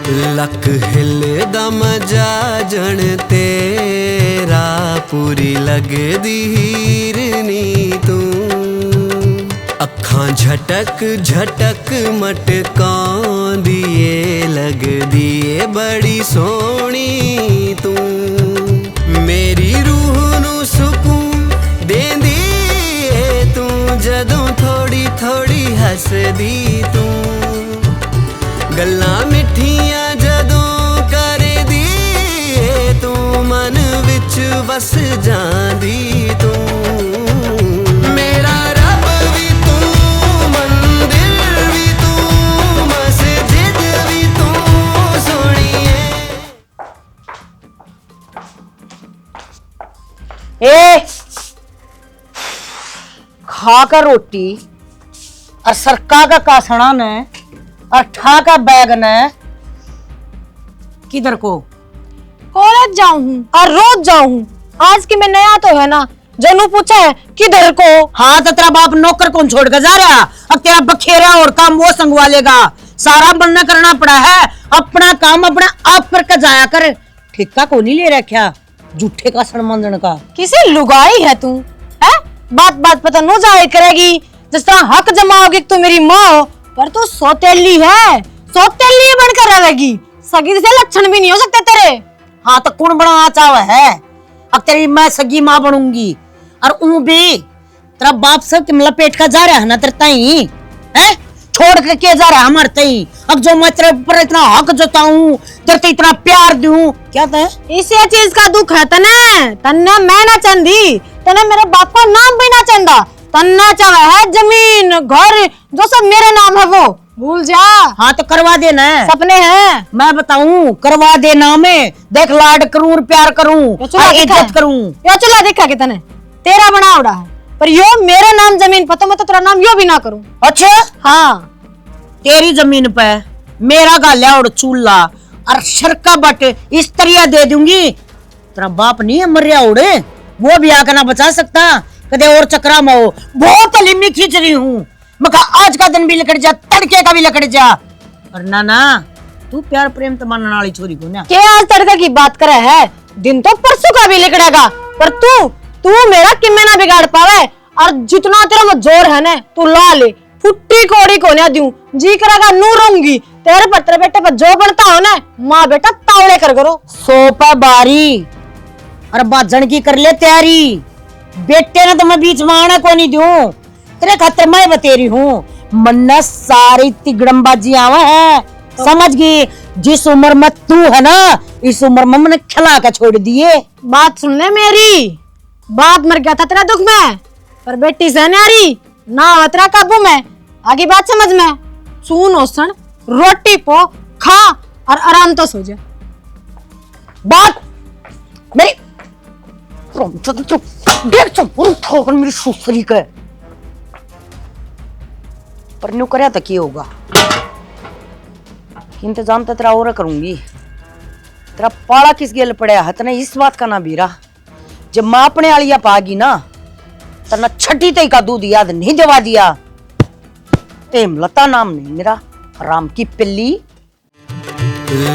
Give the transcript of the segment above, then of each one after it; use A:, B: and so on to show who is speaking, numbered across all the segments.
A: Luck हिलदा मजा जन तेरा पूरी लगदी हीरनी तू अखां झटक झटक मटकांदी ए लगदी ए बड़ी सोहनी तू मेरी रूह नू सुकून देंदी ए तू जदों थोड़ी थोड़ी हसदी तू गल्लां मिठियां जदों करदी ए तू मन विच वस जांदी तू मेरा रब भी तू मंदिर भी तू मस्जिद भी तू सोहणीए।
B: ए खाकर रोटी और सरका का कासना ने और ठा का बैग ने किधर को
C: कॉलेज जाऊं हूँ और रोज जाऊं हूँ। आज की मैं नया तो है ना, जनू पूछा है किधर को।
B: हाँ तो तेरा बाप नौकर कौन छोड़ कर जा रहा, अब तेरा बखेरा और काम वो संगवा लेगा। सारा बनना करना पड़ा है, अपना काम अपना आप करके जाया कर। ठेका को नहीं ले रखा जूठे का सड़मंदन का।
C: किसी लुगाई है तू है, बात बात पता न जाए करेगी जिस तरह हक जमाओगी तू मेरी माँ हो, पर तू सौतेली है, सौतेली बनकर रहेगी। सगी से लक्षण भी नहीं हो सकते तेरे।
B: हाँ तो कौन बना चाव है, अब तेरी मैं सगी माँ बनूंगी। और ऊ भी तेरा बाप सब लपेट का जा रहा है ना तेरे ताई है, छोड़ के जा रहा है हमारे ताई। अब जो मैं तेरे पर इतना हक जताऊं, तेरे तो इतना प्यार दूं, क्या था
C: इसी चीज का दुख है तने। तन्ने मैं ना चंदी, तने मेरे बाप का नाम भी ना चंदा। तन्ना चाहे है जमीन घर जो सब मेरे नाम है वो भूल जा।
B: हाँ तो करवा देना,
C: सपने हैं
B: मैं बताऊं करवा देना। मैं देख लाड करूं प्यार करूं इज्जत करूं।
C: यो चला देखा कि तने तेरा बना उड़ा है, पर यो मेरे नाम जमीन पता मैं तो तेरा नाम यो भी ना करूं।
B: अच्छा
C: हाँ
B: तेरी जमीन पे मेरा गाल्या और चूल्हा और शरका बट इस तरिया दे दूंगी। तेरा बाप नहीं है मरिया उड़े, वो भी आकर ना बचा सकता। कदे और चक्रा में हो, बहुत लिम्मी खींच रही हूँ। मैं कहा आज का दिन भी लकड़ जा, तड़के का भी लकड़ जा। और ना तू प्यार प्रेम तो मानने वाली छोरी को ना।
C: क्या आज तड़का की बात करे है, दिन तो परसों का भी लिकड़ेगा। पर तू मेरा किम्मे ना बिगाड़ पावे। और जितना तेरा में जोर है ना तू ला ले, फुट्टी कोड़ी को ना दूं। जी करेगा नू रहूंगी तेरे पर, तेरे बेटे पर जो बनता हो ना माँ बेटा तावड़े कर करो।
B: सोपा बारी और बाजन की कर ले तैयारी। बेटे ने तो मैं बीच में आना को नहीं दूं, तेरे खातिर मैं बतेरी हूँ। मन्ना सारी तिगड़मबाजी आवा है, समझ गई। जिस उम्र में तू है ना, इस उम्र में मैंने खिला के छोड़ दिए।
C: बात सुन ले मेरी, बाप मर गया था तेरा दुख में, पर बेटी से न्यारी ना हो तेरा काबू में। आगे बात समझ में, सुन ओसन रोटी पो खा और आराम तो सो जा।
B: बात मेरी ठोकर मेरी सुसरी का पर न्यू करया तो क्या होगा। इंतजाम तो तेरा और करूंगी। तेरा पाला किस गेल पड़ा है तना इस बात का ना बीरा। जब माँ अपने आलिया पागी ना तना छठी तई का दूध याद नहीं दवा दिया। तेम लता नाम नहीं मेरा, राम की पिल्ली।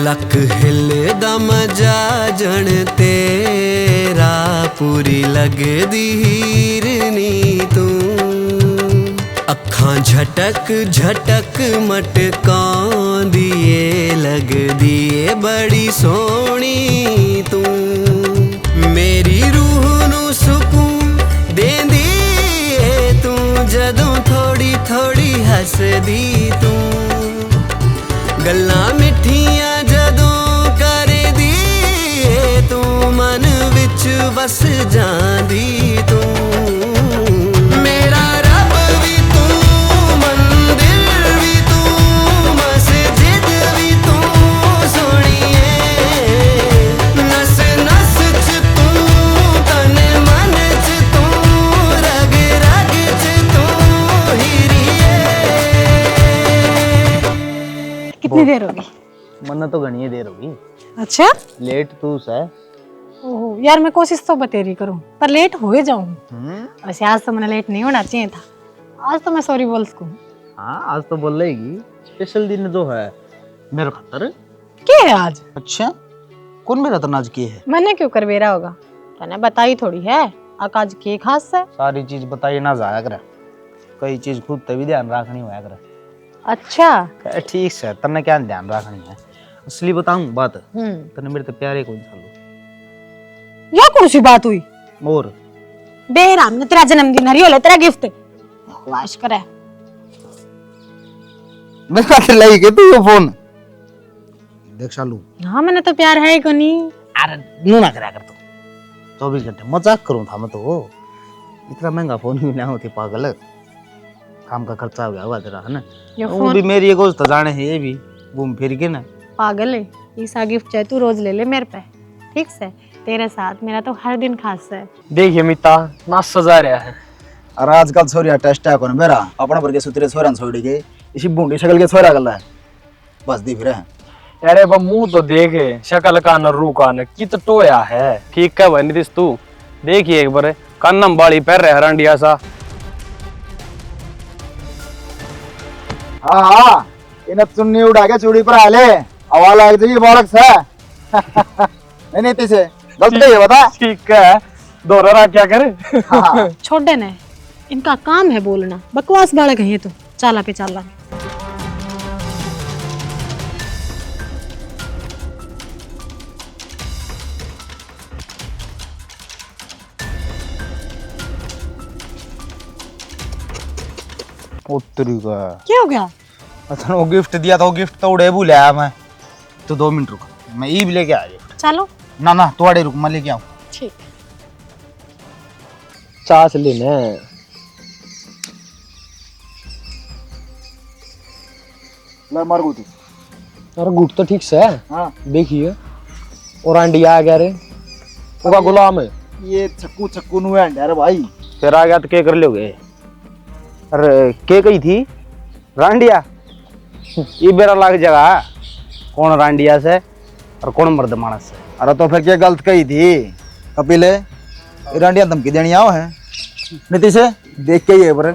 A: लक हिलदा मजा जन तेरा पूरी लगदी हीरनी तू अखां झटक झटक मटकांदी ए लगदी ए बड़ी सोहनी तू मेरी रूह नू सुकून देंदी ए तू जदों थोड़ी थोड़ी हसदी तू गल्लां मिठियां जदों करदी ए तू मन विच वस जांदी तू मेरा रब भी तू मंदिर भी तू मस्जिद भी तू सोहणीए नस नस च तू तन मन च तू रग रग च तू हीरिए।
C: कितनी देर होगी?
D: मन्ना तो घनी देर होगी।
C: अच्छा
D: लेट तू है।
C: ओहो यार मैं कोशिश तो बतेरी करूं पर लेट हो ही जाऊं। वैसे आज तो मैंने लेट नहीं होना चाहिए था, आज तो मैं सॉरी बोल सकूं।
D: हाँ आज तो बोल लेगी, स्पेशल दिन जो है मेरे खातर।
C: के है आज?
D: अच्छा कौन मेरा तनाज के है?
C: मैंने क्यों करवेरा होगा, तने बताई थोड़ी है आज के खास है।
D: सारी चीज बताई ना जाया करे, कई चीज खुद तभी ध्यान रखनी होया करे।
C: अच्छा
D: ठीक है, तने क्या ध्यान रखनी है? असली बताऊं बात, तने मेरे तो प्यारे कौन सालो।
C: यह कौन सी बात हुई?
D: और
C: बेराम ने तेरा जन्मदिन हरी होले तेरा गिफ्ट वाश करे।
D: मैं बात लाई के तू ये फोन देख सालू।
C: हाँ मैंने तो प्यार है को नहीं।
D: अरे नू ना करा कर तू, 24 घंटे मजाक करूं था मैं तो। इतना महंगा फोन भी ना होती पागल, काम का खर्चा हो गया हुआ तेरा है ना।
C: ये
D: वो
C: फोन
D: भी मेरी एक दोस्त जाने है, ये भी घूम फिर के ना।
C: पागल है, ईसा गिफ्ट चाहे तू रोज ले ले मेरे पे, ठीक से? तेरे साथ मेरा तो हर दिन खास है।
E: देखिए मिता ना सजा रहा है।
F: और आजकल छोरिया टेस्ट है कौन मेरा अपना भर के सुतरे छोरा छोड़ी के इसी बूंदी शक्ल के छोरा गल है बस दी फिर है।
E: अरे वो मुंह तो देखे, शक्ल का न रू का न कित टोया है। ठीक है भाई नीतीश, तू देखिए एक बार कन्नम बाड़ी पैर रहे हरंडिया सा।
F: हाँ हाँ इन्हें चुन्नी उड़ा के चूड़ी पर आले हवा लग जाएगी बालक से। नहीं नहीं तीसे गलत है बता।
E: ठीक है, दोहरा क्या करे।
F: हाँ
C: छोड़ देना, इनका काम है बोलना, बकवास बालक है ये तो। चाला पे चाला
D: उत्तरी का
C: क्या हो गया?
D: अच्छा वो गिफ्ट दिया था, वो गिफ्ट तो उड़े भूलिया मैं। तो 2 मिनट रुक, मैं ई भी लेके आ गिफ्ट।
C: चलो
D: ना ना तुम्हारे रुक, मैं लेके आऊं।
C: ठीक।
E: चास लेने
F: ले मार गुती।
E: अरे गुट तो ठीक से है।
F: हाँ
E: देखिए और अंडिया आ गया रे, उनका गुलाम है।
F: ये चक्कू चक्कू नु है अरे भाई।
D: फिर आ गया तो क्या कर लोगे? अरे के कही थी रांडिया, ये बेरा लाग जगह कौन रांडिया से और कौन मर्द मानस से।
F: अरे तो फिर क्या गलत कही थी कपिले, इरांडिया धमकी देनी आओ है नीतीश देख के ये पर।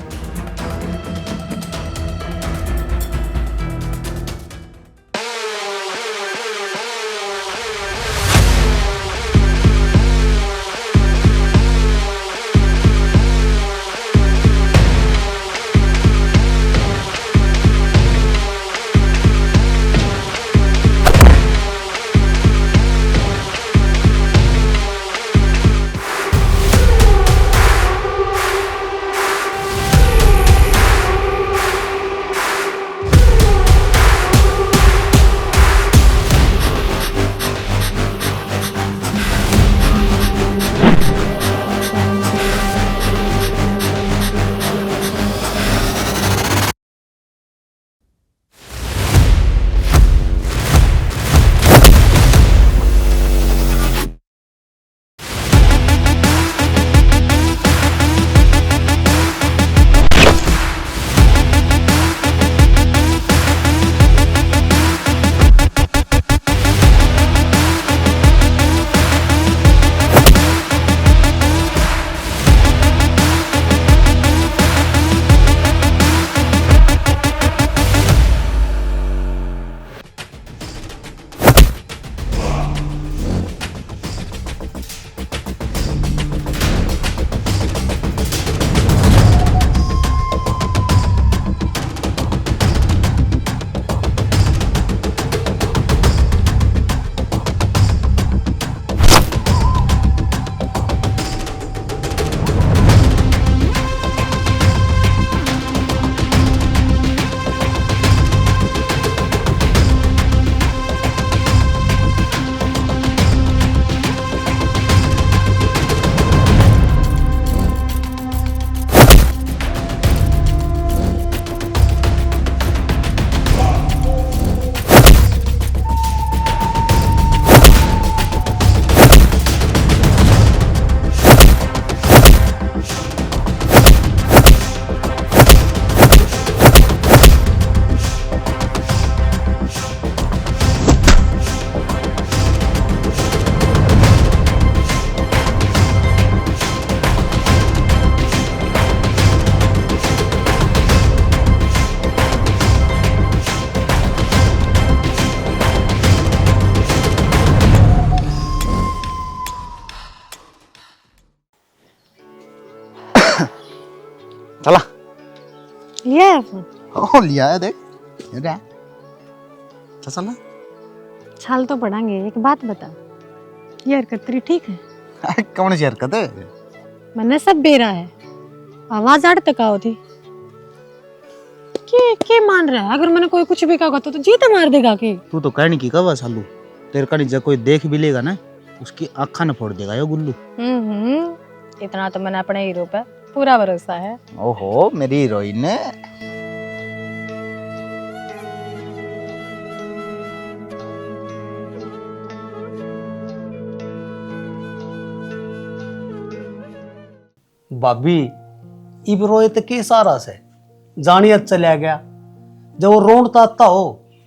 F: चला
C: लिया है फोन?
F: ओ लिया है देख ये रहा चल
C: छाल तो पढ़ांगे, एक बात बता, ये हरकत तेरी ठीक है?
F: कौन सी हरकत है?
C: मैंने सब बेरा है, आवाज आड़ तक आओ थी के मान रहा है? अगर मैंने कोई कुछ भी कहा तो जीता मार देगा के?
D: तू तो कहने की कवा सालू, तेरे का जब कोई देख भी लेगा ना उसकी आँखा न फोड़ देगा यो गुल्लू।
C: इतना तो मैंने अपने हीरो पे पूरा भरोसा है।
F: ओहो मेरी हीरोइन ने।
G: भाभी इब रोए तो के सारा से जानिया चला गया। जब वो रोनता आता हो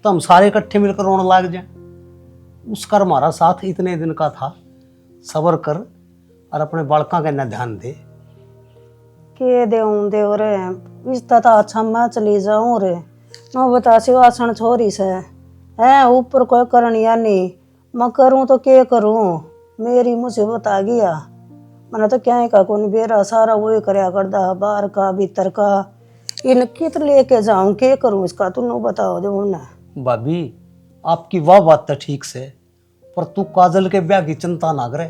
G: तो हम सारे इकट्ठे मिलकर रोने लग जाए। उसका हमारा साथ इतने दिन का था, सबर कर और अपने बालका का न ध्यान दे।
B: के दे रे रिश्ता तो अच्छा मैं चली जाऊं रे मैं बता सिवासन छोरी से है ऊपर कोई करनिया नहीं। मैं करूं तो के करूं, मेरी मुसीबत आ गया। मैंने तो क्या का कौन बेरा सारा वही करया करदा, बाहर का भीतर का इन कित लेके जाऊं, के करूं इसका तू बताओ दे उन्हें।
G: भाभी आपकी वह बात तो ठीक से, पर तू काजल के ब्याह की चिंता ना करे।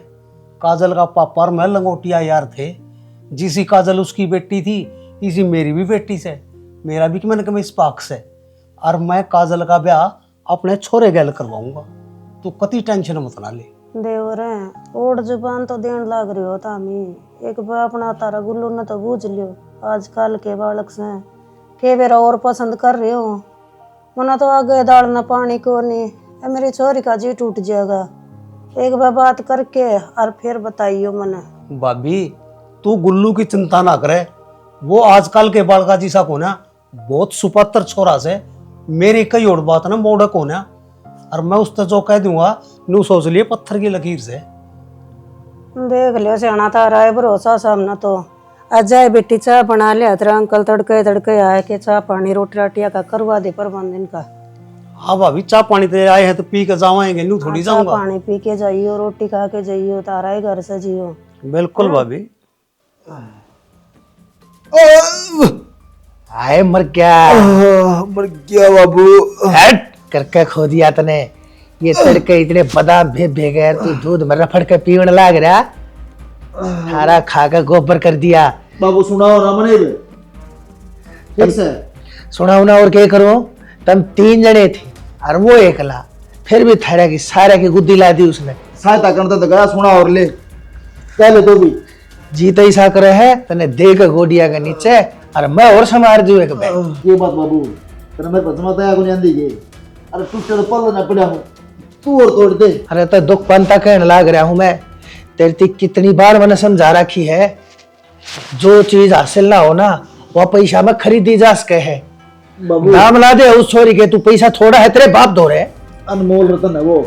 G: काजल का पापा और मैं लंगोटिया यार थे। जिसी काजल उसकी बेटी थी इसी मेरी भी बेटी से, मेरा भी मन कम इस पाक से। और मैं काजल का ब्याह अपने छोरे गैल करवाऊंगा, तू कति टेंशन मत ना ले।
B: देवरे ओड जुबान तो देन लाग रही हो तामी, एक बार अपना तारा गुल्लू ने तो बूझ लियो। आजकल के बालक से के बेरा और पसंद कर रहे हो, मना तो आगे दाल न पानी को नहीं, मेरी छोरी का जी टूट जाएगा। एक बार बात करके और फिर बताइयो मने।
G: भाभी तू गुल्लू की चिंता ना करे, वो आजकल के बालका जीसा को ना बहुत सुपत्र छोरा से, मेरी कई और बात ना मोड़क होना। और मैं उस जो कह दूंगा नू सोच लिए पत्थर की लकीर से।
B: देख लियो सियाना तारा है भरोसा सामना तो अजय बेटी चाय बना लिया तेरा अंकल तड़के तड़के आए के चाय पानी रोटी राटिया का करवा दे प्रबंध इनका।
G: हाँ भाभी चाय पानी तेरे आए हैं तो पी के जावाएंगे, नू थोड़ी
B: चाय
G: जाऊंगा।
B: पानी पी के जाइयो, रोटी खा के जाइयो, तारा ही घर से जियो।
G: बिल्कुल भाभी।
H: आए मर गया बाबू। हट करके खो दिया तने। ये तड़के इतने बादाम भे गए, तू दूध में रफड़ के पीवन लाग रहा। थारा खा के गोबर कर दिया।
F: बाबू सुनाओ ना मने ठीक से
H: सुना ना और क्या करो, तुम 3 जने थे और वो एकला, फिर भी थारा की सारा की गुद्दी ला दी उसने।
F: सहायता करता तो गया सुना और ले पहले तो भी
H: जीता ही सा करे है तने दे के गोडिया के नीचे और मैं और समार दू एक बैग।
F: ये बात बाबू तेरा मैं पजमा तया को नहीं आंदी ये। अरे टूटे तो पल्लो ना पड़ा हूं, तू और तोड़ दे।
H: अरे तो दुख पंता कहने लाग रहा हूं मैं। तेरी कितनी बार मैंने समझा रखी है, जो चीज हासिल ना हो ना वह पैसा में खरीदी जा सके है।
F: बाबू
H: दाम ला दे उस छोरी के, तू पैसा थोड़ा है तेरे बाप दो रहे।
F: अनमोल रतन है वो,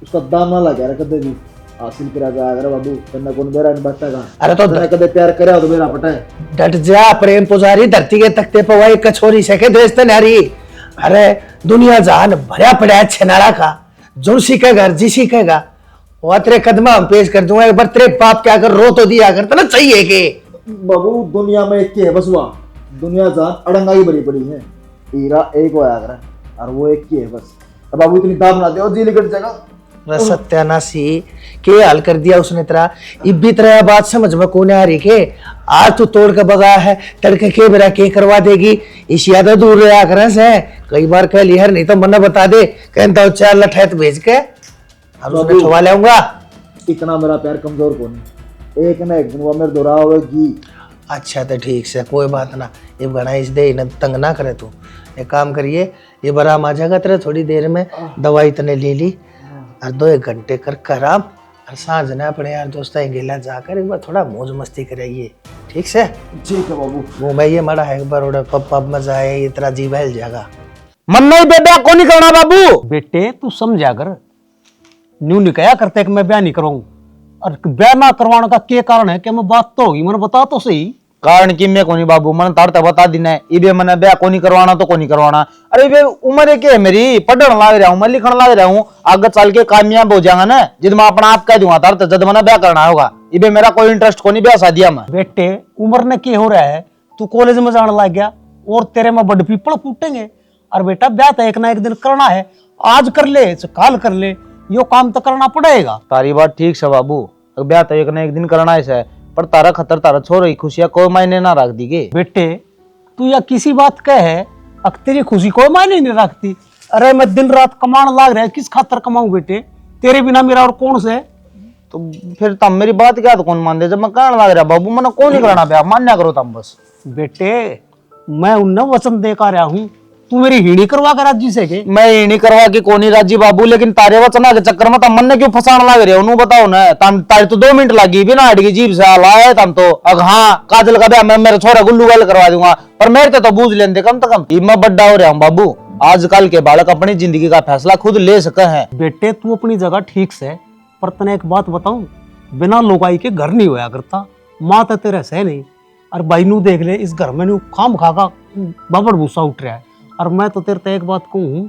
F: उसका दाम ना लगा कदे भी हासिल करा जा। अगर बाबू तन्ने कौन बेरा नहीं बचता।
H: अरे तो
F: तन्ने कदे प्यार करे तो बेरा पटा है।
H: डट जा प्रेम पुजारी, धरती के तख्ते पर वही कछोरी से के देश नारी। अरे दुनिया जान भरा पड़ा है छनाड़ा का, जो सीखेगा जी सीखेगा वो तेरे कदमा हम पेश कर दूंगा। एक बार तेरे बाप क्या कर रो तो दिया करता ना चाहिए के।
F: बाबू दुनिया में एक के है बस वहाँ, दुनिया जान अड़ंगाई बड़ी बड़ी है, हीरा एक होया कर और वो एक की है बस। अब बाबू इतनी दाम ना दे जी लिकट जगह।
H: सत्यानाशी के हाल कर दिया उसने तेरा। इब भी तेरा बात समझ में कौन आ रही के, आज तू तोड़ के बगा है, तड़के के बेरा के करवा देगी। इस याद दूर रहा कर से कई बार कह लिया नहीं तो मन बता दे, कहता हूँ 4 लठैत भेज के अब उसने छुआ लाऊंगा।
F: इतना मेरा प्यार कमजोर कौन है, एक ना एक दिन वो मेरे दोहरा होगी।
H: अच्छा तो ठीक से कोई बात ना, ये बना इस दे न तंग ना करे। तू एक काम करिए, ये बराम आ जाएगा तेरे थोड़ी देर में, दवाई तने ले ली और 2-1 घंटे कर आराम। और सांझ ना अपने यार दोस्त गेला जाकर एक बार थोड़ा मौज मस्ती कराइए, ठीक से?
F: ठीक है बाबू।
H: घूमाइए मड़ा है एक बार, उड़ा पब मजा आए, ये तेरा जी बहल जाएगा।
D: मन नहीं बेटा को नहीं करना बाबू।
G: बेटे तू समझा कर, न्यू नहीं कहा करते कि मैं ब्याह नहीं कराऊं। और ब्याह ना करवाने का क्या कारण है कि मैं बात तो होगी, मैंने बता तो सही।
D: कारण की मैं कोनी बाबू, मन तारता बता दिन है इबे मन ब्याह कोनी करवाना तो कोनी करवाना। अरे इबे उम्र के है मेरी, पढ़ने लाग रहा हूं मैं, लिखने लाग रहा हूं, आगे चल के कामयाब हो जाऊंगा ना। जिद मैं अपना आप कह दूंगा तारता जद मना ब्याह करना होगा। इबे मेरा कोई इंटरेस्ट कोनी ब्याह शादिया में।
G: बेटे उम्र ने क्या हो रहा है, तू कॉलेज में जाने लग गया और तेरे में बड़ पीपल फूटेंगे। और बेटा ब्याह तो एक ना एक दिन करना है, आज कर ले काल कर ले, यो काम तो करना पड़ेगा।
D: तारी बात ठीक है बाबू, ब्याह तो एक ना एक दिन करना है, पर तारा खतर तारा छोरे खुशियां कोई मायने ना रख दीगे।
G: बेटे तू या किसी बात कह है, अब तेरी खुशी कोई मायने नहीं रखती। अरे मैं दिन रात कमाने लाग रहा है, किस खातर कमाऊं बेटे, तेरे बिना मेरा और कौन से।
D: तो फिर तुम मेरी बात क्या तो कौन मान दे, जब मैं कहने लग रहा बाबू मैंने कौन नहीं कराना ब्याह, मान्या करो तुम बस।
G: बेटे मैं उन्हें वचन दे कर रहा हूँ, तू मेरी हिणी करवा कर राजी से के।
D: मैं ये नहीं करवा कि कौन ही राजी बाबू, लेकिन तारे वचना के चक्कर में तुम मन ने क्यों फसाने लग रहे हो, उन्होंने बताओ ना। तुम तारी तो 2 मिनट लगी बिना हट की जीभ से लाए तुम तो। अब हाँ काजल का ब्याह मैं मेरे छोरा गुल्लू गल करवा दूंगा, पर मेरे तो बूझ लेते कम से कम। मैं बड्डा हो रहा हूँ बाबू, आजकल के बालक अपनी जिंदगी का फैसला खुद ले सके हैं।
G: बेटे तू अपनी जगह ठीक से, पर तने एक बात बताऊं, बिना लोगाई के घर नहीं होया करता। माँ तो तेरे सह नहीं, और भाई नू देख ले इस घर में नू खाम खाका बबड़ भूसा उठ रहा है। और मैं तो तेरे एक बात कहूँ,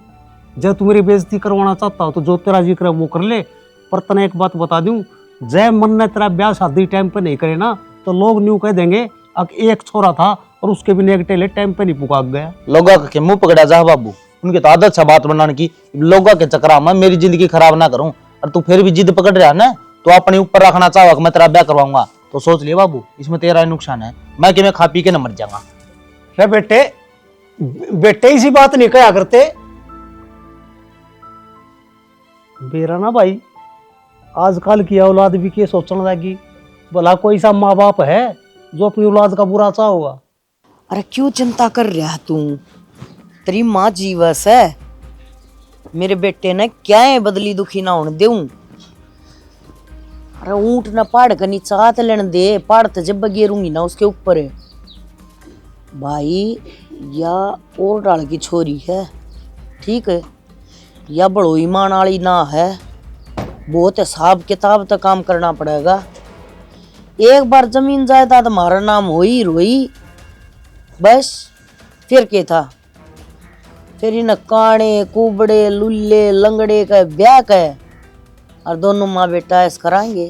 G: जब तू मेरी बेइज्जती करवाना चाहता हो तो जो तेरा जी करे वो कर ले, पर तने एक बात बता दूं, जय मन ने तेरा ब्याह शादी टाइम पे नहीं करे ना तो लोग न्यू कह देंगे अब एक छोरा था और उसके भी नेक टेले टाइम पे नहीं पुकाग गया।
D: लोगा के मुंह पकड़ा जा बाबू, उनकी तो आदत है बात बनाने की। लोगा के चक्कर में मेरी जिंदगी खराब ना करूं, और तू फिर भी जिद पकड़ रहा ना, तो अपने ऊपर रखना चाहो कि मैं तेरा ब्याह करवाऊंगा, तो सोच लिया बाबू इसमें तेरा ही नुकसान है, मैं कि मैं खा पी के न मर जाऊंगा।
G: रे बेटे इसी बात नहीं कहा करते। मेरा ना भाई आजकल की औलाद भी के सोचने लगी, भला कोई सा माँ बाप है जो अपनी औलाद का बुरा सा होगा।
B: अरे क्यों चिंता कर रहा तू, तेरी माँ जीवस है, मेरे बेटे ने क्या है बदली दुखी ना होने देऊं। अरे ऊंट ना पहाड़ का नीचा हाथ लेने दे, पहाड़ तो जब गिरूंगी ना उसके ऊपर। भाई या और डाल की छोरी है, ठीक है, या बड़ो ईमान वाली ना है, बहुत हिसाब किताब तक काम करना पड़ेगा। एक बार जमीन जायदाद हमारा नाम होई रोई बस, फिर क्या था, फिर इन काने कुबड़े लुल्ले लंगड़े का ब्याह का और दोनों माँ बेटा ऐस कराएंगे।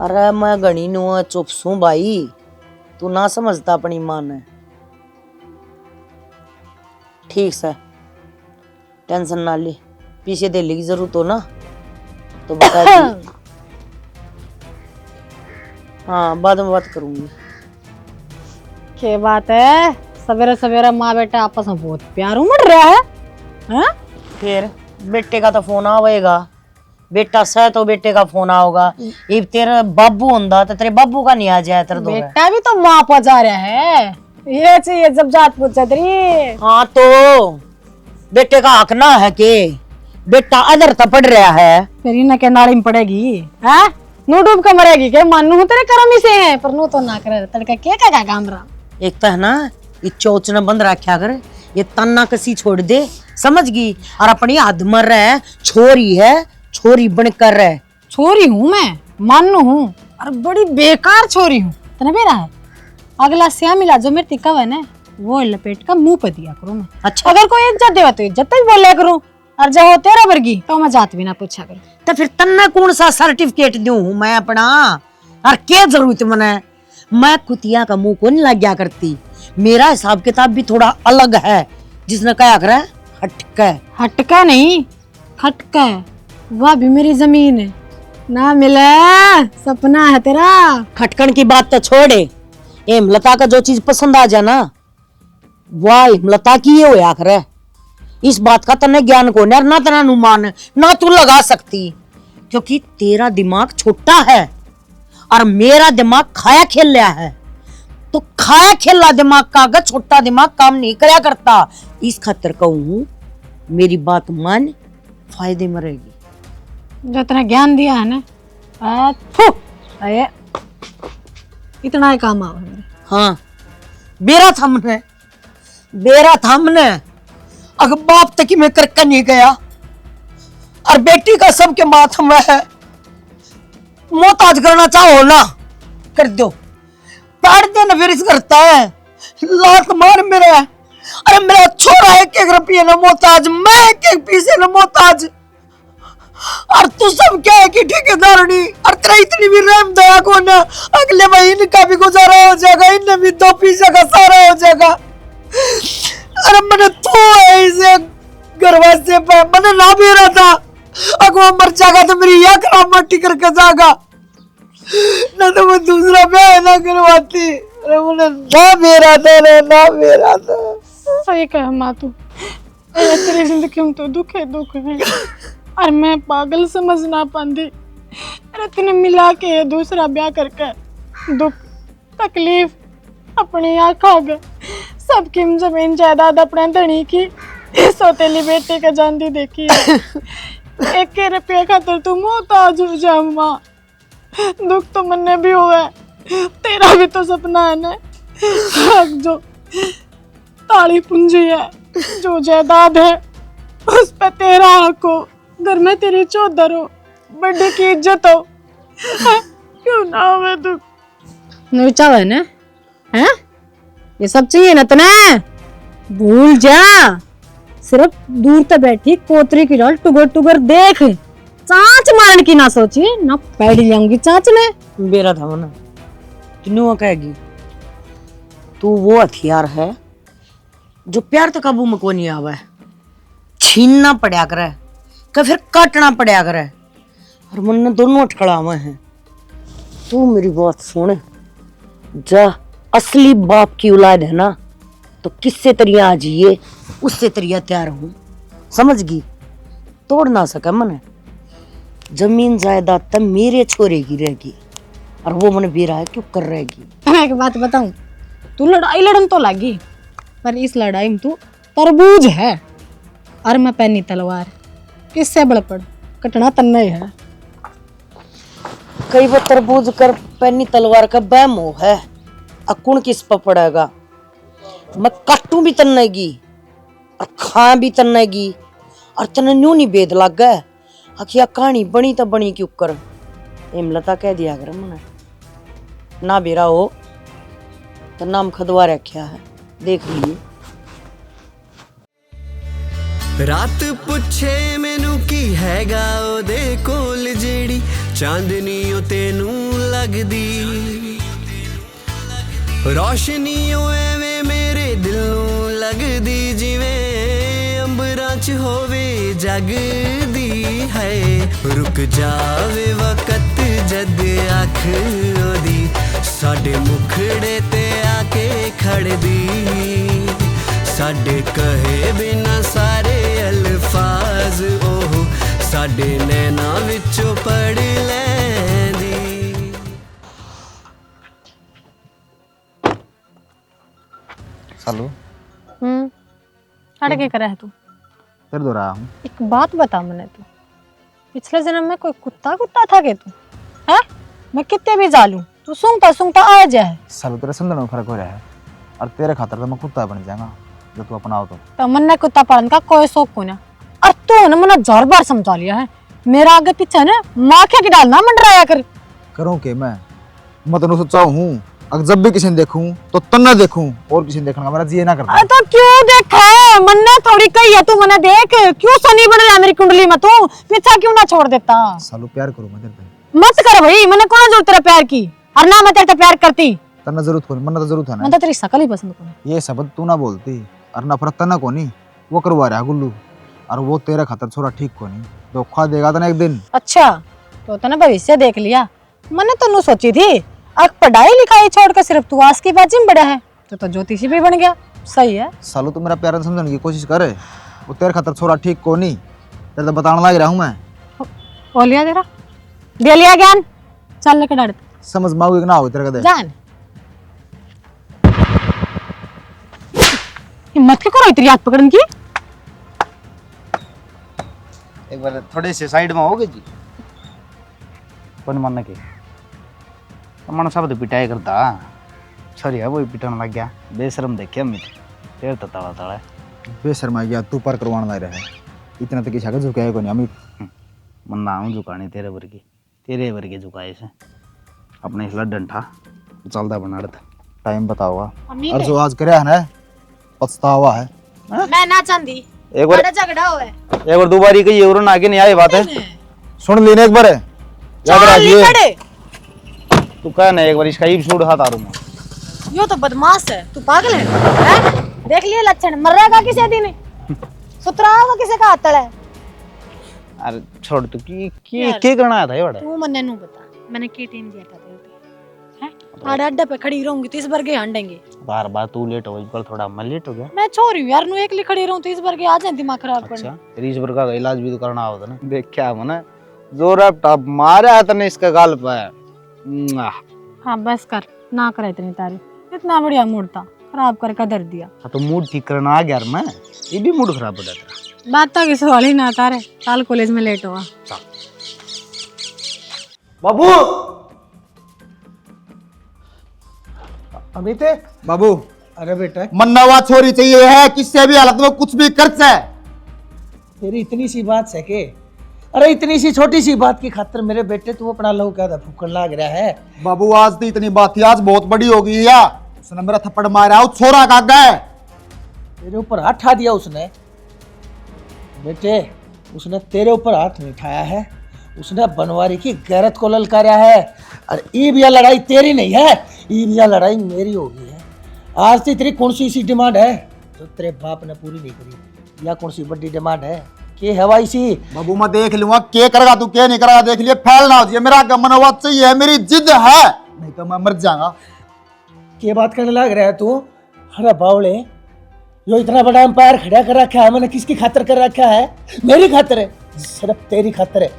B: अरे मैं घनी नु चुप सू भाई, तू ना समझता अपनी माँ ने। ठीक है टेंशन ना ले, पीछे दे की जरूरत हो ना तो बता दी। हाँ बाद में बात करूंगी।
C: क्या बात है, सवेरे सवेरे माँ बेटा आपस में बहुत प्यार उमड़ रहा है, हैं?
B: फिर बेटे का तो फोन आवेगा, बेटा सह तो बेटे का फोन आओगा। ये तेरा बाबू होंदा तो तेरे बाबू का नहीं आ जाए तेरे दो।
C: बेटा भी तो माँ पजा रहा है, ये चाहिए जब जात पूछे तेरी।
B: हाँ तो बेटे का हक ना है के बेटा अदर तो पड़ रहा है,
C: फिर इन्हें के नाड़ी में पड़ेगी, हैं? नू डूब के मरेगी के, मानू तेरे कर्म ही से हैं, पर नू तो ना करे तड़का क्या काम रहा।
B: एक तो है ना ये चोच ने बंद रखा कर, ये तन्ना कसी छोड़ दे, समझ गई, और अपनी हद मर रहा, छोरी है छोरी बनकर रहे।
C: छोरी हूँ मैं, मानू हूँ, और बड़ी बेकार छोरी हूँ, तने बेरा है। अगला स्या मिला जो मेरे तिका है ना, वो लपेट का मुंह पे दिया करूँ मैं।
B: अच्छा
C: अगर कोई इज्जत देवा तो इज्जत ही बोलिया करूँ, और जब हो तेरा वर्गी तो मैं जात भी ना पूछा करूँ।
B: तो फिर तन्ना कौन सा सर्टिफिकेट दूं मैं अपना, और क्या जरूरत मने, मैं कुतिया का मुंह को नहीं लग गया करती, मेरा हिसाब किताब भी थोड़ा अलग है। जिसने कहा कर हटका
C: हटका नहीं खटका, वह भी मेरी जमीन है, ना मिले सपना है तेरा।
B: खटकन की बात तो छोड़े, हेमलता का जो चीज पसंद आ जाए ना वह हेमलता की ये होया करे, इस बात का तने ज्ञान को ना तना अनुमान ना तू लगा सकती, क्योंकि तेरा दिमाग छोटा है और मेरा दिमाग खाया खेल लिया है। तो खाया खेला दिमाग का अगर छोटा दिमाग काम नहीं करया करता, इस खातिर कहूँ मेरी बात मान, फायदे में रहेगी।
C: जो इतना ज्ञान दिया है ना, अरे इतना ही काम आवा मेरे।
B: हाँ बेरा थामने अगर बाप तक ही मैं करके नहीं गया, और बेटी का सबके माथ में है, मोहताज करना चाहो ना कर दो, काट देना फिर इस करता है लात मार मेरे। अरे मेरा छोरा 1-1 रुपये न मोहताज, मैं 1-1 पैसे न मोहताज, और तू सब क्या है कि ठेकेदारनी, और तेरा इतनी भी रहम दया को ना, अगले महीने का भी गुजारा हो जाएगा, इनमें भी 2 पैसे का सारा हो जाएगा। अरे मैंने तो ऐसे घरवासे पे मैंने ना भी रहा था, अगर वो मर जाएगा तो मेरी यह खराब मट्टी करके जाएगा, ना तो मैं दूसरा ब्याह ना करवाती। अरे मैंने ना मेरा था, ना मेरा था।
C: सही कहा माँ तू, तेरी जिंदगी में तो दुख है और मैं पागल समझ ना पाती। अरे तूने मिला के दूसरा ब्याह करके दुख तकलीफ अपनी आँख आ गए, सबकी जमीन जायदाद अपने धनी की सौतेली बेटे का जानती देखी है। 1 रुपये खातर तू मोहताज हो जा माँ। दुख तो मन्ने भी हुआ है, तेरा भी तो सपना है ना, जो ताली पूंजी है, जो जायदाद है उस पे तेरा हक हो, घर में तेरी चौधर हो, बड़े की इज्जत हो, क्यों ना हो दुख। नहीं चाहे ना हैं, ये सब चाहिए ना तना, भूल जा। सिर्फ दूर तक बैठी कोतरी की डाल टुगर टुगर देख, चांच मारने की ना सोची ना, पैड़ी लाऊंगी चांच ने।
B: मेरा था ना तू कहेगी, तू वो हथियार है जो प्यार तो काबू में को नहीं आवा है, छीनना पड़ा करे कि फिर काटना पड़ा करे, और मन ने दोनों अटकड़ा हुए हैं। तू मेरी बात सुन, जा असली बाप की औलाद है ना, तो किससे तरिया आ जाइए उससे तरिया तैयार हूं, समझ गई? तोड़ ना सका मन, जमीन जायदाद तब मेरे छोरे की रहेगी, और वो मन बेरा है क्यों कर रहेगी।
C: मैं एक बात बताऊं, तू लड़ाई लड़न तो लागी, पर इस लड़ाई में तू तरबूज है और मैं पैनी तलवार, किससे बड़पड़ कटना तन्ना ही है।
B: कई वो तरबूज कर पैनी तलवार का बैमो है, अकुण किस पर पड़ेगा। मैं काटू भी तन्नेगी और खा भी तन्नेगी, और तन न्यू नहीं बेद लग गए अखिया कहानी बनी तो बनी क्यों कर। हेमलता कह दिया कर मैंने, ना बेरा हो तो नाम खदवा रखा है, देख लीजिए।
A: रात पुछे मैनू की हैगा ओदे कोल जेड़ी चांदनी ओ तेनू लगदी, रोशनी ओ एवें मेरे दिल नू लगदी, जिवें अंबरां च होवे जगदी है। रुक जावे वक्त जद अख ओदी साडे मुखड़े ते आके खड़दी, साडे कहे बिना सारे अल्फाज ओह साडे नैना विचों पढ़ लैंदी।
F: सालू
C: हट के करे है तू?
F: तेरे दो रहा हूँ।
C: एक बात बता मने, तू पिछले जन्म में कोई कुत्ता था के तू है? मैं कितने भी जालू तू सूंघता आ जाए।
F: सालू तेरे समझने में फर्क हो रहा है, और तेरे खातर तो मैं कुत्ता बन जाऊंगा जो तू अपनाओ तो
C: मन्ने कुत्ता पालन का कोई शौक को ना, और तू ने मना 1000 बार समझा लिया है, मेरा आगे पीछे ना माखिया की डाल ना मंडराया कर।
F: करूँ के मैं तो सोचा हूँ, अगर जब भी किसी ने देखूं तो तन्ना देखूं, और किसी ने देखने का मेरा जी ना करता।
C: तो क्यों देखा मन्ने थोड़ी कही है तू, मने देख क्यों शनि बन रहा मेरी कुंडली में, तू पीछा क्यों ना छोड़ देता।
F: सालू प्यार करो मैं तेरे पे।
C: मत कर भाई, मैंने कौन जरूरत तेरा प्यार की, और ना मैं तेरे पे प्यार करती।
F: तन्ना जरूरत कोनी, मन्ना तो जरूरत है ना।
C: मैं तो तेरी शकल ही पसंद करूं।
F: ये शब्द तू ना बोलती, और नफरत तन्ना कोनी वो करवा रहा गुल्लू, और वो तेरा खातर छोरा ठीक कोनी, धोखा देगा तना एक दिन।
C: अच्छा तो तने भविष्य देख लिया, मैंने तो नू सोची थी अब पढ़ाई लिखाई छोड़ कर सिर्फ तू आस की बाजी में बड़ा है, तो ज्योतिषी भी बन गया। सही है
F: सालू तू मेरा प्यार समझने की कोशिश करे, वो तेरे खातर छोरा ठीक कोनी, तेरे तो बताने लग रहा हूँ मैं।
C: बोलिया तेरा दे लिया ज्ञान, चल लेकर डाल
F: समझ माओगे कि ना हो तेरे का
C: जान। हिम्मत क्यों करो इतनी हाथ पकड़न की।
D: एक बार थोड़े से साइड में होगे जी, कौन मानने के मन सब तो पिटाई करता, सॉरी है वो पिटाने लग गया, बेशरम देखे हम तेरे तो तड़ा तड़ा
F: बेशर्मा गया तू पर करवाना नहीं रहा, इतना तक इच्छा झुकाए को नहीं अमित।
D: मन ना हूँ झुकाने तेरे वर्गे झुकाए से अपने हिला डंठा चलता बना था।
F: टाइम बताओगा, और जो आज करे है ना पछतावा है।
C: मैं ना चाहती
D: एक बार
C: झगड़ा हुआ है,
D: एक बार दोबारी कही और ना आगे नहीं आई बात है। सुन लेने एक बार याद
C: चाल
D: रखिए
C: लिखड़े
D: तू कह ना एक बार इसका ईब सूट हाथ आरू मैं
C: यो तो बदमाश है, तू पागल है, हैं? देख लिए लक्षण, मर रहेगा किसी दिन, सुतरा होगा किसी का हाथ है।
D: अरे छोड़ तू की करना आया था ये बड़ा
C: तू मन्ने नू बता, मैंने की टीम दिया था तेरे हैं? आड़े अड्डे पे खड़ी रहूंगी तो इस बार के हांडेंगे।
D: बार बार तू लेट हो, इस बार थोड़ा मैं लेट हो गया।
C: मैं छोरी हूं यार, नू एकली खड़ी रहूं तो इस बार के आ जाए दिमाग खराब करने।
D: अच्छा तेरी इस बार का इलाज भी तो करना होता ना। देख क्या मने जोर अब टप मारा तने इसका गाल पे।
C: हाँ बस कर, ना करे इतनी तारीफ, इतना बढ़िया मूड था, खराब करके धर दिया।
D: हाँ तो मूड ठीक करना आ गया मैं, ये भी मूड खराब हो जाता।
C: बात तो किस वाली ना तारे, कल कॉलेज में लेट हुआ।
F: बाबू
G: अमित
F: बाबू
G: अरे बेटा
F: मन्नावा छोरी चाहिए है, किससे भी हालत में कुछ भी खर्च है।
G: तेरी इतनी सी बात है के? अरे इतनी सी छोटी सी बात की खातिर मेरे बेटे तू अपना लहू क्या था फूकन लाग रहा है।
F: बाबू आज तो इतनी बात थी, आज बहुत बड़ी हो गई या उसने मेरा थप्पड़ मारा, वो छोरा का गए
G: तेरे ऊपर हाथ उठा दिया उसने। बेटे उसने तेरे ऊपर हाथ नहीं उठाया है, उसने बनवारी की गैरत को ललकारा है। और ईब या लड़ाई तेरी नहीं है, ईब या लड़ाई मेरी होगी है। आज तो तेरी कौन सी डिमांड है जो तेरे बाप ने पूरी नहीं करी, या कौन सी बड़ी डिमांड है के हवाई सी?
F: बाबू मैं देख लूंगा के करेगा तू के नहीं करेगा, देख लिए फैल ना हो जाए। मेरा मनोवा चाहिए है, मेरी जिद है, नहीं तो मैं मर जाऊंगा।
G: के बात करने लग रहा है तू? अरे बावले यो इतना बड़ा एम्पायर खड़ा कर रखा है मैंने, किसकी खातिर कर रखा है? मेरी खातिर है, सिर्फ तेरी खातिर है।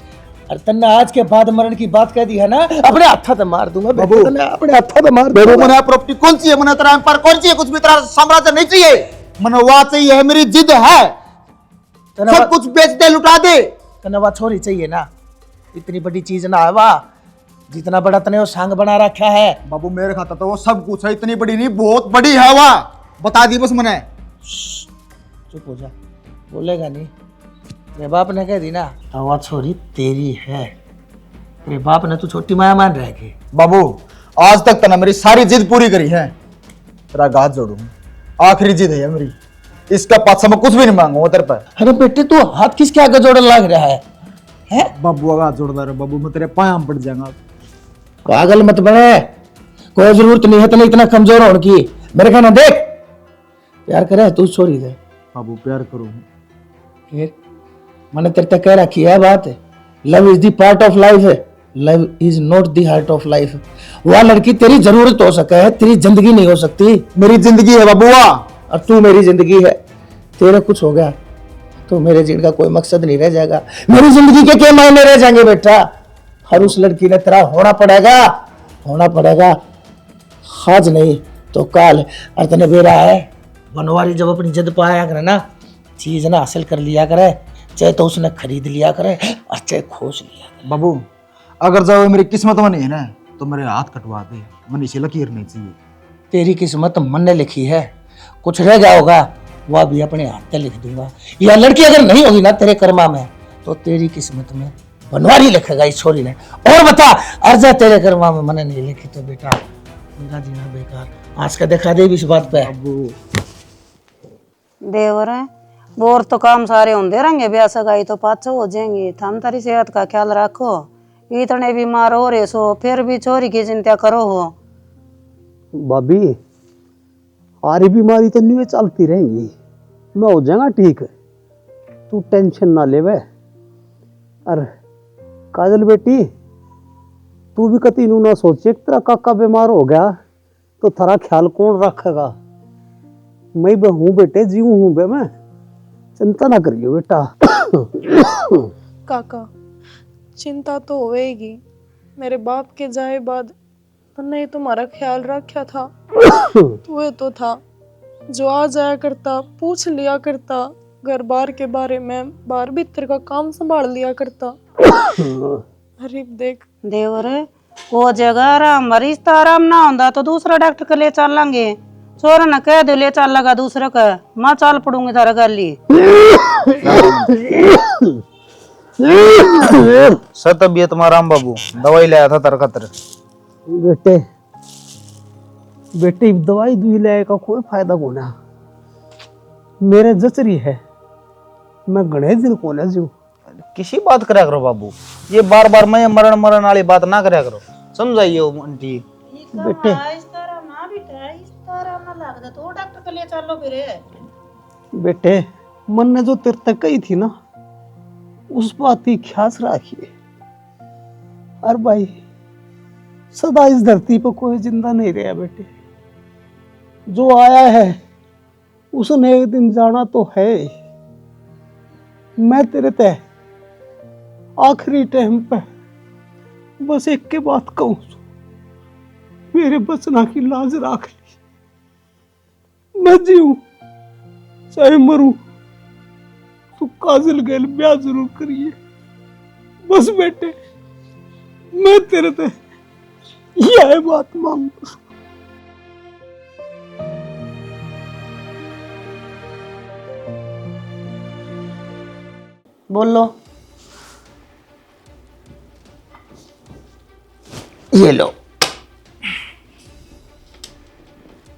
G: और तन्ने आज के बाद मरण की बात कह दी है ना, अपने हाथा से मार दूंगा
F: बाबू।
G: तन्ने अपने हाथा से मार
F: बाबू
G: दूंगा।
F: मैंने प्रॉपर्टी कौन सी है, मैंने तेरा एम्पायर कौन सी है, कुछ भी तेरा साम्राज्य नहीं चाहिए। मनोवा चाहिए है, मेरी जिद है, सब कुछ बेच दे लुटा दे।
G: तन्ने बात छोरी चाहिए ना, इतनी बड़ी चीज ना है वाह, जितना बड़ा तने वो सांग बना रखा है।
F: बाबू मेरे खाता तो वो सब कुछ है, इतनी बड़ी नहीं बहुत बड़ी है वाह, बता दी बस मैंने।
G: चुप हो जा, बोलेगा नहीं। मेरे बाप ने कह दी ना आवाज छोरी तेरी है, तेरे बाप ने तू छोटी माया मान रहा है।
F: बाबू आज तक तो ना मेरी सारी जिद पूरी करी है, तेरा गाज जोड़ू, आखिरी जिद है मेरी, इसका पाछा मैं कुछ भी नहीं मांगूंगा तेरे पर।
G: अरे बेटे तू हाथ किसके आगे जोड़ने लग रहा है, हैं?
F: बाबू आवाज जोड़दा रहे बाबू, मैं तेरे पाया में पड़ जाऊंगा।
G: पागल मत बने, कोई जरूरत नहीं है तने इतना कमजोर होने की। मेरे कहना देख, प्यार करे तू छोड़ी दे।
F: बाबू प्यार करूँ
G: फिर मैंने तेरे तक कह रखी है बात, love is the part of life, love is not the heart of life. वह लड़की तेरी जरूरत हो सके है, तेरी जिंदगी नहीं हो सकती।
F: मेरी जिंदगी है बाबू वाह,
G: और तू मेरी जिंदगी है। तेरे कुछ हो गया तो मेरे जीवन का कोई मकसद नहीं रह जाएगा, मेरी जिंदगी के क्या मायने रह जाएंगे बेटा। हर उस लड़की ने तेरा होना पड़ेगा, होना पड़ेगा, आज नहीं तो कल। और तने बेरा है बनवारी जब अपनी जिद पाया करे ना, चीज ना हासिल कर लिया करे, चाहे तो उसने खरीद लिया करे और चाहे खोज लिया करे।
F: बाबू अगर जब मेरी किस्मत में नहीं है ना तो मेरे हाथ कटवा दे, मैं नीचे लकीर नहीं चाहिए।
G: तेरी किस्मत मन ने लिखी है, कुछ रह गया होगा वह भी अपने हाथ से लिख दूंगा। यह लड़की अगर नहीं होगी ना तेरे कर्मा में तो तेरी किस्मत में बनवारी लिखेगा इस छोरी ने। और बता अर्जा तेरे कर्मा में मैंने नहीं लिखी तो बेटा मेरा जीना बेकार। आज का दिखा दे इस बात पे।
I: देवर है बोर तो काम सारे होंगे रहेंगे, ब्याह सगाई तो पाछो हो जाएंगे। थम तारी सेहत का ख्याल रखो, इतने बीमार हो रहे सो फिर भी छोरी की चिंता करो हो।
G: भाभी सारी बीमारी तो नहीं चलती रहेंगी, मैं हो जाऊंगा ठीक, तू टेंशन ना ले। अरे काजल बेटी तू भी कती नू ना सोचे तेरा काका बीमार हो गया तो थारा ख्याल कौन रखेगा। मैं बे हूँ बेटे, जीव हूँ बे, मैं चिंता ना करियो बेटा।
J: काका चिंता तो होएगी, मेरे बाप के जाए बाद तन्ने ही तुम्हारा ख्याल रखा था। तू तो था जो आ जाया करता, पूछ लिया करता, घर बार के बारे में, बार भीतर का काम संभाल लिया करता। अरे देख
I: देवर वो जगह आराम रिश्ता आराम ना होता तो दूसरा डॉक्टर के ले चल लेंगे। छोरा न कह दो ले चल लगा दूसरा का, मैं चल पड़ूंगी तारा गली।
D: सर तबीयत में राम बाबू दवाई लाया था तेरे खातिर।
G: बेटे बेटे दवाई दुई ले का कोई फायदा कोना, मेरे जचरी है, मैं गणे दिन कोना जीव।
D: किसी बात करा करो बाबू, ये बार बार मैं मरण मरण वाली बात ना करया करो, समझाइए वो आंटी।
G: बेटे
B: तो डॉक्टर के लिए चलो फिर।
G: बेटे मन ने जो तेरे तक कही थी ना, उस बात की ख्यास रखिए। और भाई सदा इस धरती पर कोई जिंदा नहीं रहा बेटे, जो आया है उसने एक दिन जाना तो है। मैं तेरे ते आखिरी टाइम पे बस एक के बात कहूं, मेरे बचना की लाज राख ली। मैं जीऊं चाहे मरूं, तू काजल गैल ब्याह जरूर करिए। बस बेटे मैं तेरे ते यह बात मांगू।
B: बोलो।
H: ये लो।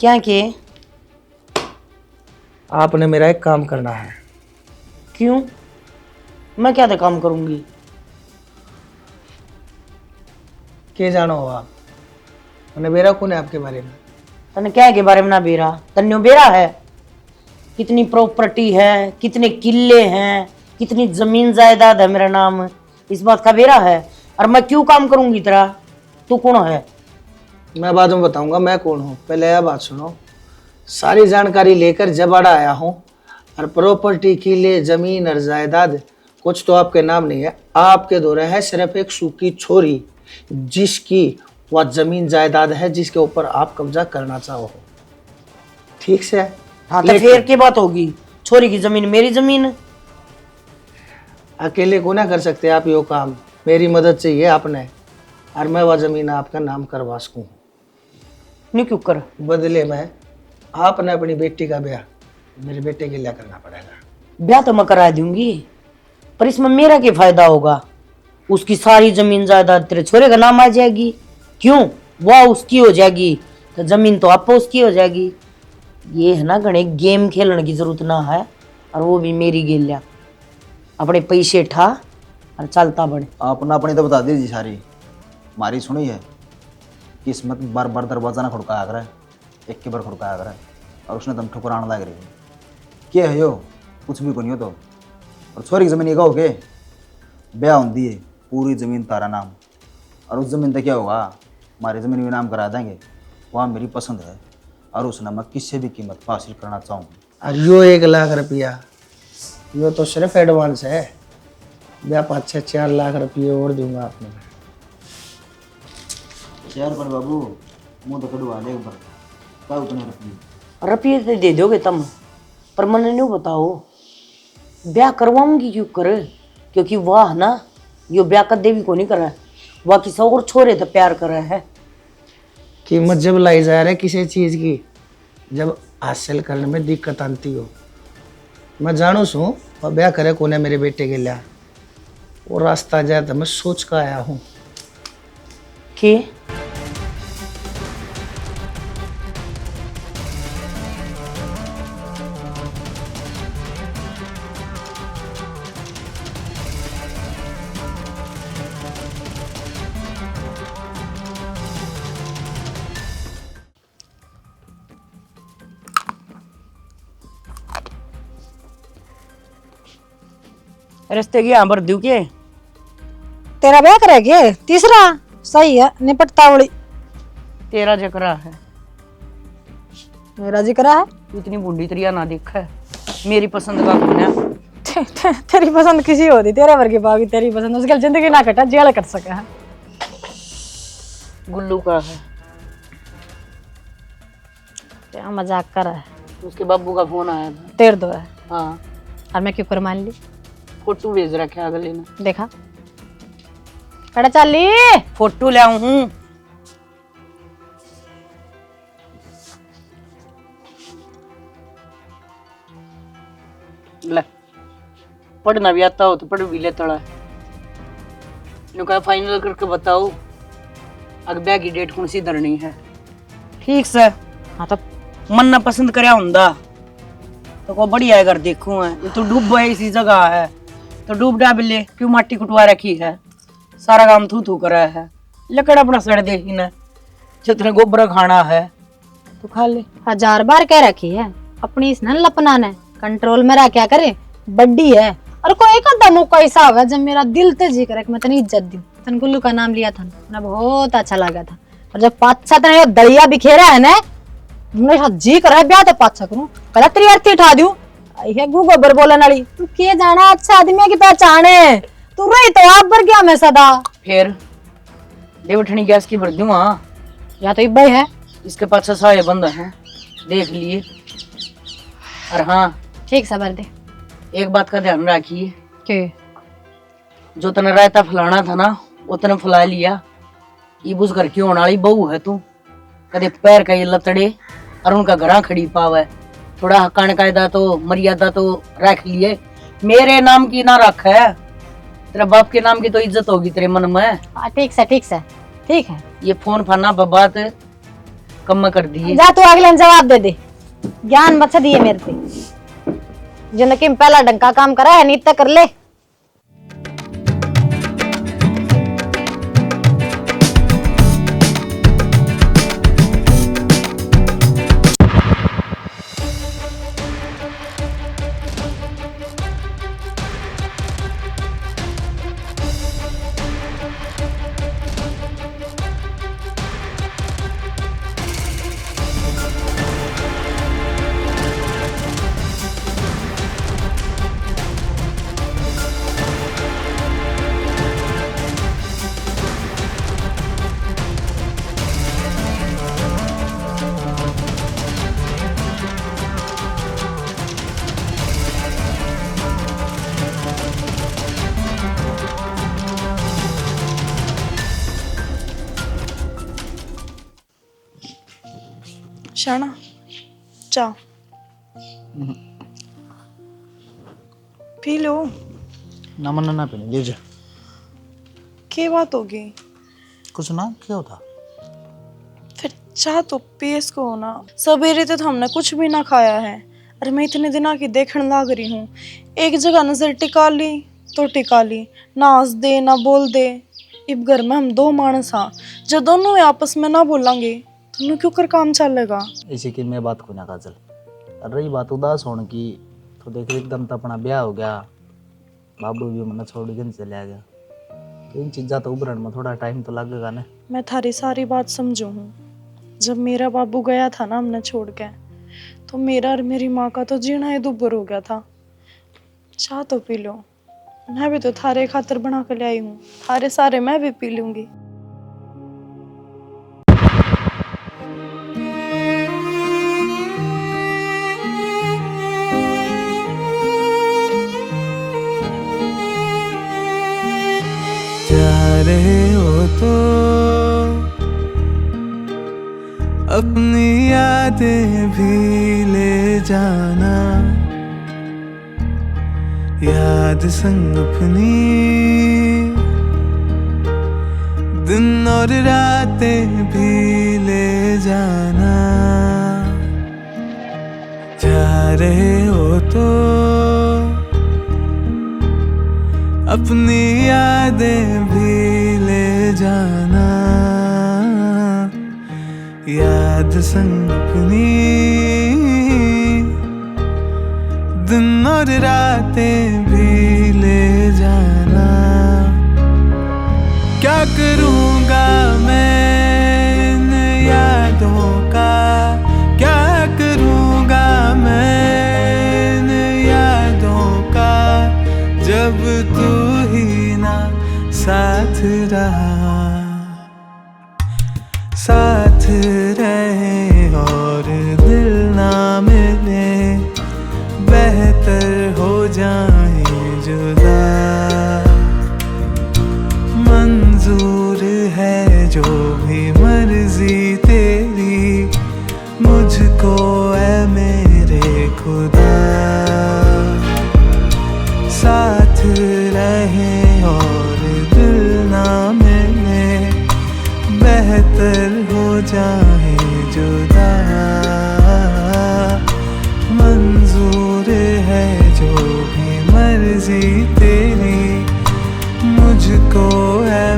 B: क्या किए?
H: आपने मेरा एक काम करना है।
B: क्यों? मैं क्या काम करूंगी?
H: के जानो हो आप? मैंने बेरा कौन है आपके बारे में?
B: तने क्या के बारे में ना बेरा? तन्यो बेरा है कितनी प्रॉपर्टी है, कितने किले हैं, कितनी जमीन जायदाद है मेरा नाम, इस बात का बेरा है। और मैं क्यों काम करूंगी तेरा? तू कौन है?
H: मैं बाद में बताऊंगा मैं कौन हूँ, पहले यह बात सुनो। सारी जानकारी लेकर जबाड़ा आया हूँ, और प्रॉपर्टी किले जमीन और जायदाद कुछ तो आपके नाम नहीं है, आपके दौरे है सिर्फ एक सूखी छोरी जिसकी वह जमीन जायदाद है जिसके ऊपर आप कब्जा करना चाहो। ठीक से?
B: हाँ तो फिर की बात होगी? छोरी की जमीन मेरी जमीन।
H: अकेले को ना कर सकते आप यो काम, मेरी मदद चाहिए आपने, और मैं वह जमीन आपका नाम करवा सकूं।
B: नहीं क्यों कर?
H: बदले में आपने अपनी बेटी का ब्याह मेरे बेटे के लिए करना पड़ेगा।
B: ब्याह तो मैं करा दूंगी, पर इसमें मेरा क्या फायदा होगा? उसकी सारी जमीन जायदाद तेरे छोरे का नाम आ जाएगी। क्यों? वह उसकी हो जाएगी तो जमीन तो आप उसकी हो जाएगी। ये है ना घने गेम खेलने की जरूरत ना है, और वो भी मेरी गेलिया। अपने पैसे ठा और चलता बने।
F: आपने अपनी तो बता दीजिए सारी, हमारी सुनी है। किस्मत बार बार दरवाजा ना खड़काया करे, एक के बार खड़काया करे, और उसने तुम ठुकराने लग रही है। क्या है यो? कुछ भी को नहीं हो तो। और छोरी की जमीन कहो के ब्याह होती है, पूरी ज़मीन तारा नाम, और उस ज़मीन तक क्या होगा, हमारी ज़मीन भी नाम करा देंगे। वहाँ मेरी पसंद है, और उसने मैं किसी भी कीमत पर हासिल करना चाहूँ।
H: और यो 1 लाख रुपया यो तो सिर्फ एडवांस है, ब्याह 5-4 लाख रुपये और दूंगा आपने।
F: यार पर बाबू मुँह तो कड़वा ले पर क्या उतने रुपये
B: रुपये तो दे दोगे तुम, पर मैंने नहीं बताओ ब्याह करवाऊंगी क्यों कर? क्योंकि वाह ना यो ब्याह कदे भी को नहीं करा, वह किसी और छोरे तो प्यार करा है।
H: कीमत जब लाई जा रहा है किसी चीज़ की, जब हासिल करने में दिक्कत आती हो। मैं जानू सू और ब्याह करे कोने मेरे बेटे के लिए, वो रास्ता जाए तो मैं सोच कर आया हूँ।
B: कि रिश्ते की यहाँ पर दू के
C: तेरा ब्याह करेगे? तीसरा सही है, निपटता बड़ी।
B: तेरा जकरा है,
C: मेरा जिक्र है।
B: इतनी बूढ़ी तरिया ना देखा है। मेरी पसंद का कौन है?
C: तेरी पसंद किसी होती, तेरे वर्गी बागी तेरी पसंद उसके जिंदगी ना कटा जेल कर सके है।
B: गुल्लू का है।
C: क्या मजाक कर रहा है?
B: उसके बाबू का फोन आया था।
C: तेर दो है।
B: हाँ,
C: और मैं क्यों कर मान ली?
B: फोटो भेज रखे अगले ने।
C: देखा कड़ा चल ली,
B: फोटो ले आऊं हूँ। ले पढ़ना भी आता हो तो पढ़ भी लेता है। कहा फाइनल करके बताओ अग ब्याह की डेट कौन सी धरनी है? ठीक से। हाँ तो मन ना पसंद करया हुंदा तो को बढ़िया है घर देखूं है। ये तो डूब है इसी जगह है तो डूब डाब ले, क्यों माटी कुटवा रखी है? सारा काम तू तू करा है, लकड़ अपना सड़ देखी ना, जितने गोबर खाना है तो खा ले।
C: 1000 बार कह रखी है अपनी इस न लपना ने कंट्रोल में रह, क्या करे, बड्डी है। और कोई एक आधा मौका ऐसा होगा जब मेरा दिल ते जी करे कि मैं तनी इज्जत दूं। तन गुल्लू का नाम लिया था ना, बहुत अच्छा लगा था। और जब 5-7 ने दलिया बिखेरा है ना, मुझे जी कर ब्याह तो 5 करूं, पहले तेरी अर्थी उठा दूं। आई है गु गोबर बोलन वाली, तू के जाना अच्छा आदमी की पहचान है, तू रही तो आप बर गया मैं सदा।
B: फिर देवठनी गैस की भर दूं। हाँ,
C: या तो इब्बई है,
B: इसके पास सारे बंद हैं, देख लिए। और हाँ,
C: ठीक सबर दे।
B: एक बात का ध्यान रखिए
C: के
B: जो तने रायता फलाना था ना, उतने फुला लिया। इबूस घर की होने वाली बहू है तू, कदे पैर का ये लतड़े और उनका घरा खड़ी पावे। थोड़ा हकान कायदा तो मर्यादा तो रख लिए। मेरे नाम की ना रख है, तेरा बाप के नाम की तो इज्जत होगी तेरे मन में।
C: ठीक से ठीक से, ठीक है।
B: ये फोन फाना बात कम कर दिए।
C: जा तू अगले जवाब दे दे, ज्ञान मत दिए मेरे पे। जिंदगी में पहला डंका काम करा है, नीत कर ले।
J: शाना चा पी लो।
D: ना मन ना पीने लीजिए।
J: क्या बात होगी?
D: कुछ ना, क्या होता?
J: फिर चाह तो पी इसको ना। सवेरे तो हमने कुछ भी ना खाया है, अरे मैं इतने दिना की देखने लग रही हूँ। एक जगह नजर टिका ली तो टिका ली, ना हंस दे ना बोल दे। इब घर में हम 2 मानस हाँ, जो दोनों आपस में ना बोलेंगे तो क्यों कर काम चलेगा।
D: इसी की मैं बात को ना काजल। और रही बात उदास होने की, तो देख एकदम तो अपना ब्याह हो गया, बाबू भी मना छोड़ के चले गया, तो इन चीज़ा तो उभरन में थोड़ा टाइम तो लगेगा ना।
J: मैं थारी सारी बात समझू हूँ। जब मेरा बाबू गया था ना हमने छोड़ के, तो मेरा और मेरी माँ का तो जीना ही दुब्बर हो गया था। चाह तो पी लो, मैं भी तो थारे खातर बना कर ले आई हूँ, थारे सारे मैं भी पी लूंगी।
A: जा रहे हो तो अपनी यादें भी ले जाना, याद संग अपनी दिन और रातें भी ले जाना। जा रहे हो तो अपनी यादें भी ले जाना, याद संग अपनी दिन और रातें भी ले जाना। क्या करूँगा मैं इन यादों का, क्या करूँगा मैं इन यादों का, जब तू ही ना साथ रहा। साथ रहे और दिल ना मिले, बेहतर हो जाए जुदा। मंजूर है जो भी मर्जी तेरी, मुझको ऐ मेरे खुदा। साथ रहे और दिल ना मिले, बेहतर हो जाए जुदा। मंजूर है जो भी मर्जी तेरी, मुझको है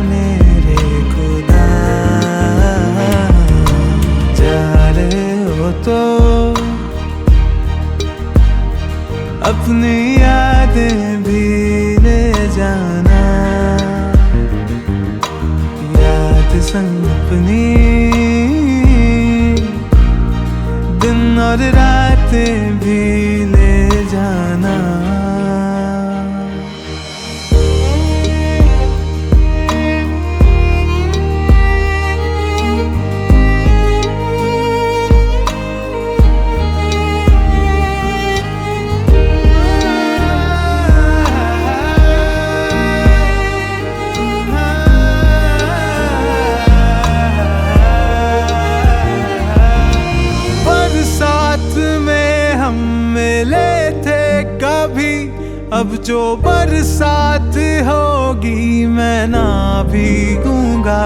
A: अब जो बरसात होगी मैं ना भीगूंगा,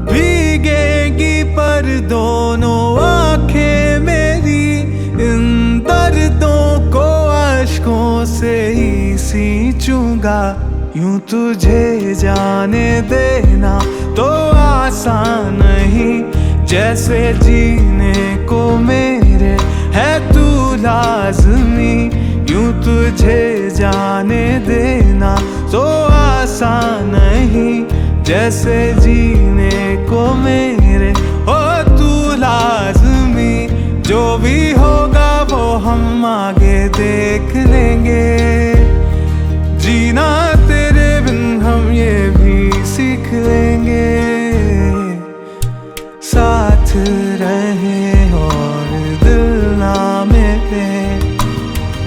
A: भीगेगी पर दोनों आंखें मेरी इन दर्दों को अश्कों से ही सींचूंगा। यूं तुझे जाने देना तो आसान नहीं, जैसे जीने को मेरे है तू लाज़मी। यूं तुझे जाने देना तो आसान नहीं, जैसे जीने को मेरे हो तू लाज़मी। जो भी होगा वो हम आगे देख लेंगे, जीना तेरे बिन हम ये भी सीख लेंगे। साथ रहे और दिल ना मिले,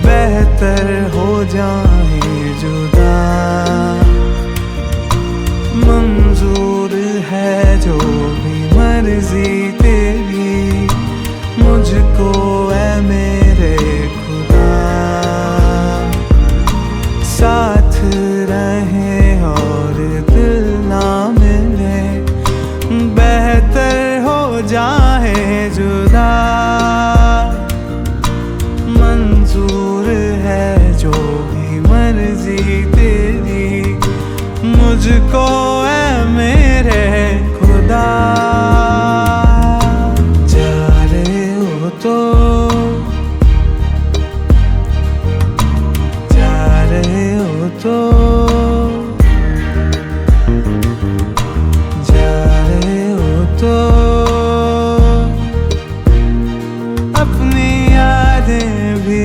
A: बेहतर हो जाए जुदा। मंजूर है जो भी मर्जी तेरी, मुझको है मेरे खुदा। साथ रहे और दिल ना मिले, बेहतर हो जाए जुदा। मंजूर है जो भी मर्जी तेरी, मुझको है मेरे खुदा। जा रहे हो तो जा रहे हो तो जा रहे हो तो अपनी यादें भी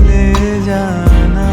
A: ले जाना।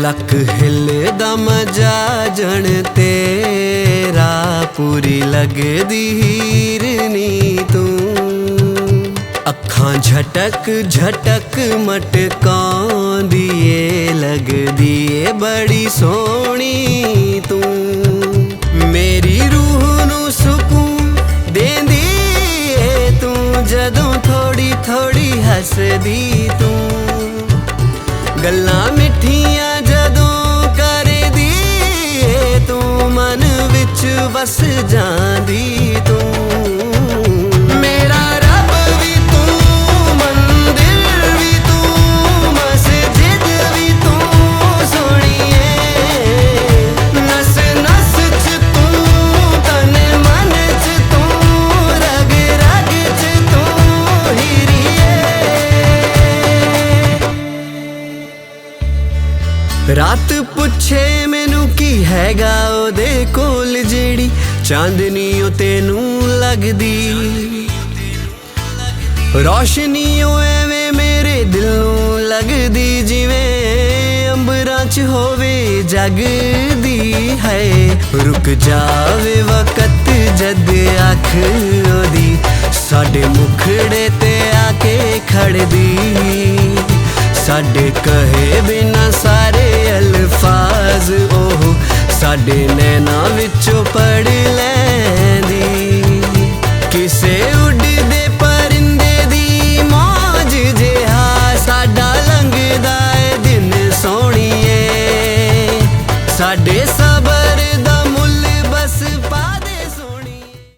K: लक हिलदा मजा जन तेरा, पूरी लगदी हीरनी तू। अखां झटक झटक मटकांदी ए, लगदी ए बड़ी सोहनी तू। मेरी रूह नू सुकून देंदी ए तू, जदों थोड़ी थोड़ी हसदी तू। गल्लां मिठियां जदों करदी ए तू, मन विच वस जांदी तू। मेरा रब भी तू, मंदिर भी तू, मस्जिद भी तू सोहणीए। नस नस च तू, तन मन च तू, रग रग च तू हीरीए। रात पुछे मैनू की हैगा ओदे कोल, जेड़ी चांदनी ओ तेनू लगदी। रोशनी ओ एवें मेरे दिल नू लगदी, जिवें अंबरां च होवे जगदी है। रुक जावे वक्त जद अख ओदी, साडे मुखड़े ते आके खड़दी। साडे कहे बिना सारे अल्फाज ओह, साडे नैना विचों पढ़